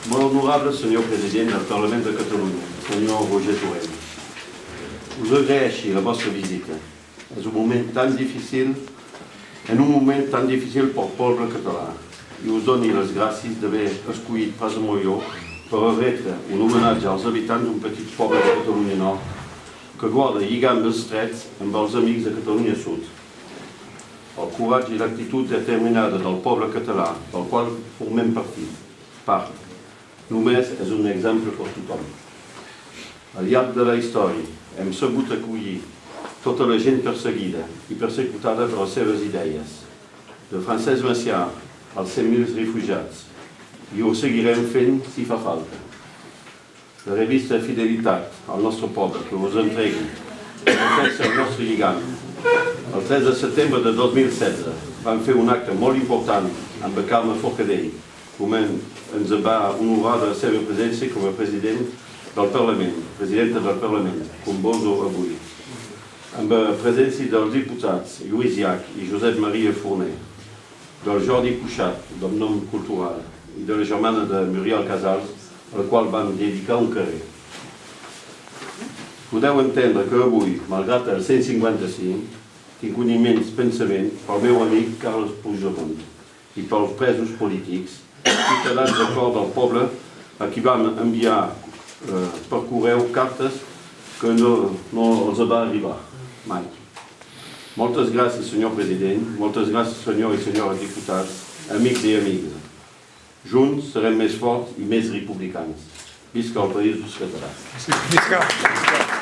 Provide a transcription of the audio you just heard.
Molt honorable senyor president del Parlament de Catalunya, senyor Roger Torrent. Us agraeixo la vostra visita. És un moment tan difícil, en un moment tan difícil pel poble català. I us doni les gràcies d'haver escollit Pas de Molló per retre un homenatge als habitants d'un petit poble de Catalunya Nord que guarda lligams estrets amb els amics de Catalunya Sud. El coratge i l'actitud determinada del poble català, del qual formem part, només és un exemple per tothom. Al llarg de la història hem sabut acollir tota la gent perseguida i persecutada per les seves idees, de Francesc Macià als 100.000 refugiats, i ho seguirem fent si fa falta. La revista Fidelitat al nostre poble, que us entregui, reflexa el nostre lligam. El 3 de setembre de 2016 vam fer un acte molt important amb Carme Forcadell, com ens va honorar de la seva presència com a presidenta del Parlament, com vos avui, amb la presència dels diputats Lluís Llach i Josep Maria Forner, del Jordi Cuixart, d'Òmnium Cultural, i de la germana de Muriel Casals, al qual vam dedicar un carrer. Podeu entendre que avui, malgrat el 155, tinc un immens pensament pel meu amic Carles Puigdemont i pels presos polítics, ciutadans de cor del poble, a qui vam enviar per correu cartes que no els va arribar mai. Moltes gràcies, senyor president, moltes gràcies, senyor i senyores diputats, amics i amigues. Junts serem més forts i més republicans. Visca el país dels catalans.